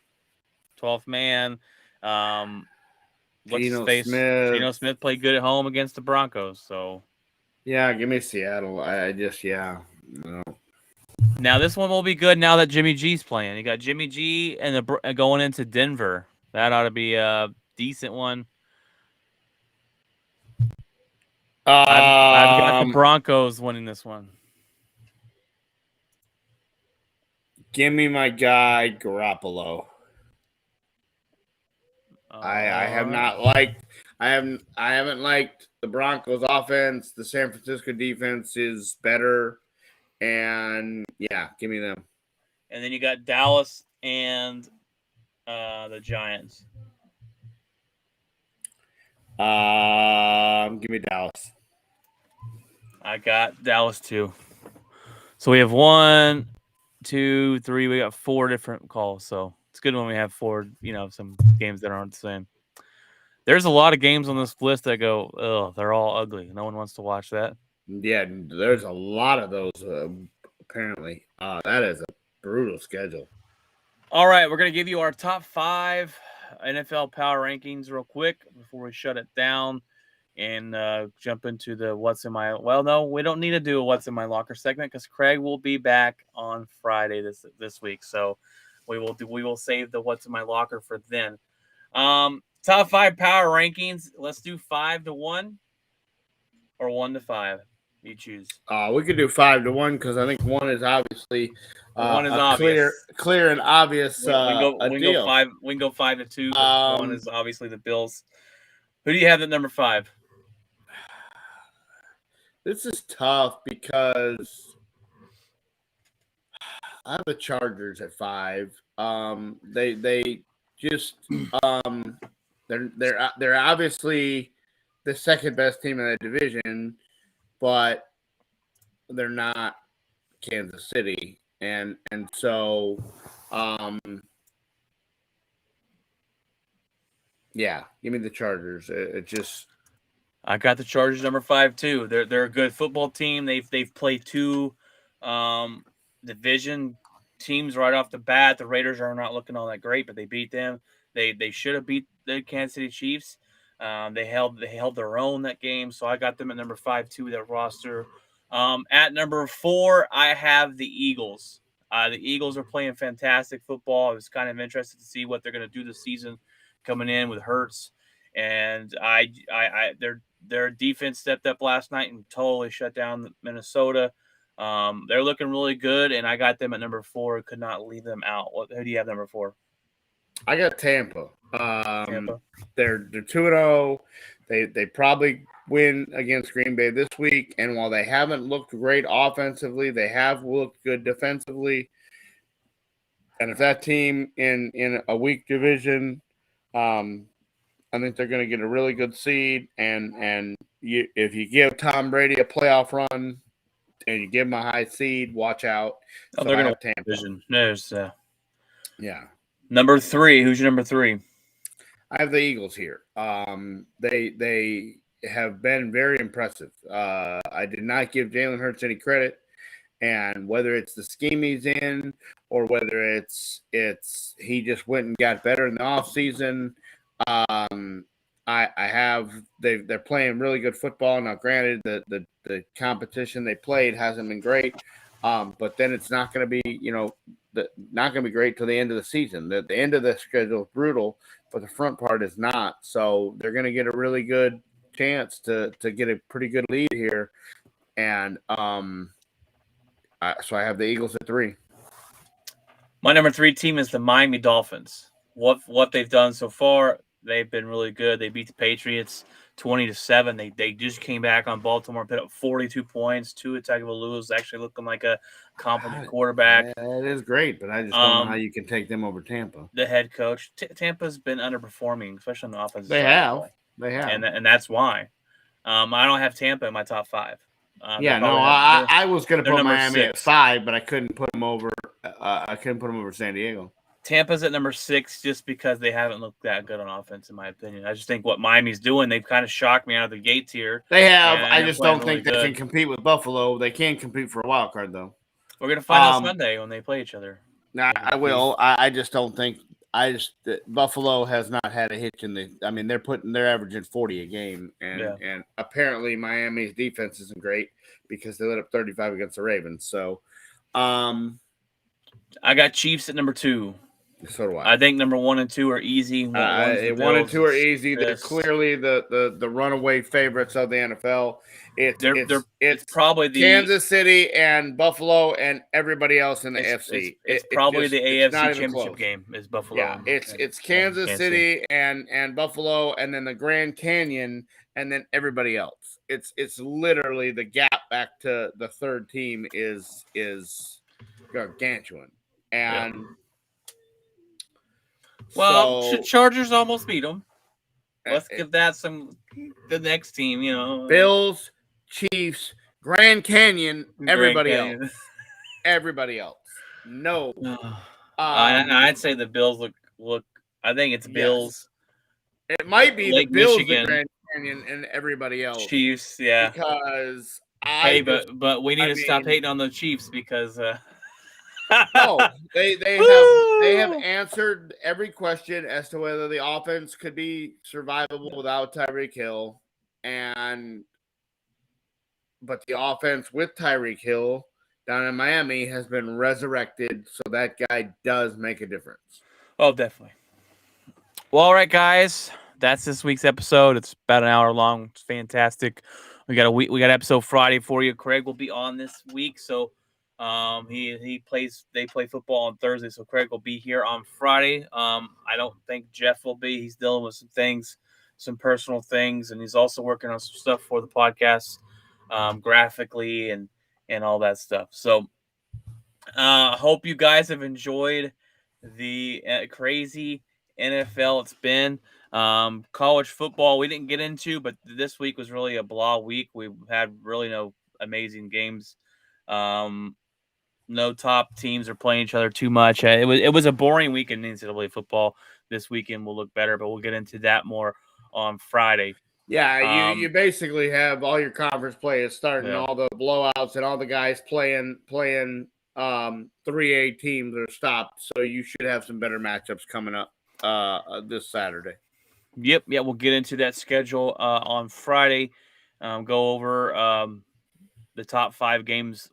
12th man. Geno Smith. Geno Smith played good at home against the Broncos. So. Yeah, give me Seattle. No. Now this one will be good now that Jimmy G's playing. You got Jimmy G and going into Denver. That ought to be a decent one. I've got the Broncos winning this one. Give me my guy Garoppolo. I haven't liked the Broncos offense. The San Francisco defense is better. And yeah, give me them. And then you got Dallas and the Giants. Give me Dallas. I got Dallas too. So we have 1, 2, 3. We got 4 different calls. So it's good when we have 4. Some games that aren't the same. There's a lot of games on this list that go, oh, they're all ugly. No one wants to watch that. Yeah, there's a lot of those, apparently. That is a brutal schedule. All right, we're going to give you our top 5 NFL power rankings real quick before we shut it down and jump into the what's in my – well, no, we don't need to do a what's in my locker segment because Craig will be back on Friday this week. So we will save the what's in my locker for then. Top 5 power rankings. Let's do 5 to 1 or 1 to 5. you choose? We could do 5-1 because I think one is obviously One is a obvious. clear and obvious We can go. a We can deal. go 5. We can go 5-2. But one is obviously the Bills. Who do you have at number 5? This is tough because I have the Chargers at 5. They just they're obviously the second best team in the division, but they're not Kansas City, and so yeah, give me the Chargers. It just I got the Chargers number 5 too. They're a good football team. They've played 2 division teams right off the bat. The Raiders are not looking all that great, but they beat them. They should have beat the Kansas City Chiefs. They held their own that game, so I got them at number 5 too. That roster. At number 4, I have the Eagles. The Eagles are playing fantastic football. I was kind of interested to see what they're going to do this season, coming in with Hurts, and their defense stepped up last night and totally shut down Minnesota. They're looking really good, and I got them at number 4. Could not leave them out. Who do you have number 4? I got Tampa. Tampa. They're 2-0. They probably win against Green Bay this week, and while they haven't looked great offensively, they have looked good defensively. And if that team in a weak division, I think they're going to get a really good seed. And if you give Tom Brady a playoff run and you give him a high seed, watch out. Oh, so they're going to Tampa. Division. There's yeah. Number 3. Who's your number 3? I have the Eagles here. They have been very impressive. I did not give Jalen Hurts any credit, and whether it's the scheme he's in or whether it's he just went and got better in the offseason, they're playing really good football. Now, granted, the competition they played hasn't been great, but then it's not going to be not going to be great till the end of the season. The end of the schedule is brutal, but the front part is not. So they're going to get a really good chance to get a pretty good lead here, and so I have the Eagles at 3. My number 3 team is the Miami Dolphins. What they've done so far, they've been really good. They beat the Patriots 20-7. They just came back on Baltimore, put up 42 points. Tua Tagovailoa is actually looking like a competent quarterback. Yeah, it is great, but I just don't know how you can take them over Tampa. The head coach, Tampa's been underperforming, especially on the offensive side. They have, and that's why. I don't have Tampa in my top 5. I was going to put Miami 6. at 5, but I couldn't put them over. I couldn't put them over San Diego. Tampa's at number 6 just because they haven't looked that good on offense, in my opinion. I just think what Miami's doing, they've kind of shocked me out of the gates here. They have. I just don't think they can compete with Buffalo. They can compete for a wild card, though. We're going to find out Sunday when they play each other. I will. I just don't think. Buffalo has not had a hitch in the. I mean, they're averaging 40 a game, and apparently Miami's defense isn't great because they let up 35 against the Ravens. So, I got Chiefs at number 2. So do I. I think number 1 and 2 are easy. 1 and 2 are easy. They're clearly the runaway favorites of the NFL. It's probably the Kansas City and Buffalo and everybody else in the AFC. It's probably the AFC Championship game is Buffalo. Yeah, it's Kansas City and Buffalo, and then the Grand Canyon, and then everybody else. It's literally the gap back to the third team is gargantuan. And Chargers almost beat them. Let's give that the next team, Bills, Chiefs, Grand Canyon, everybody else. Everybody else. No. I'd say the Bills look. I think it's Bills. It might be Lake the Bills, Michigan, the Grand Canyon, and everybody else. Chiefs, yeah. Because but we need to stop hating on the Chiefs because. No, they have answered every question as to whether the offense could be survivable without Tyreek Hill, but the offense with Tyreek Hill down in Miami has been resurrected, so that guy does make a difference. Oh, definitely. Well, all right, guys, that's this week's episode. It's about an hour long. It's fantastic. We got episode Friday for you. Craig will be on this week, so they play football on Thursday, so Craig will be here on Friday. I don't think Jeff will be. He's dealing with some personal things, and he's also working on some stuff for the podcast, graphically and all that stuff. So hope you guys have enjoyed the crazy NFL it's been. College football we didn't get into, but this week was really a blah week. We had really no amazing games. No top teams are playing each other too much. It was a boring week in NCAA football. This weekend will look better, but we'll get into that more on Friday. Yeah, you basically have all your conference players starting, Yeah. all the blowouts, and all the guys playing 3A teams are stopped. So you should have some better matchups coming up this Saturday. Yep, yeah, we'll get into that schedule on Friday. Go over the top 5 games.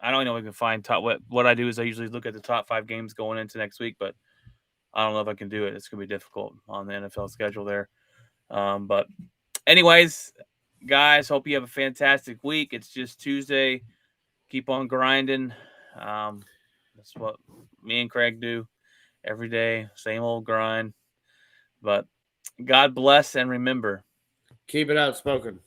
I don't know if I can find what I do is I usually look at the top 5 games going into next week, but I don't know if I can do it. It's gonna be difficult on the NFL schedule there. But anyways, guys, hope you have a fantastic week. It's just Tuesday. Keep on grinding. That's what me and Craig do every day. Same old grind. But God bless, and remember, keep it outspoken.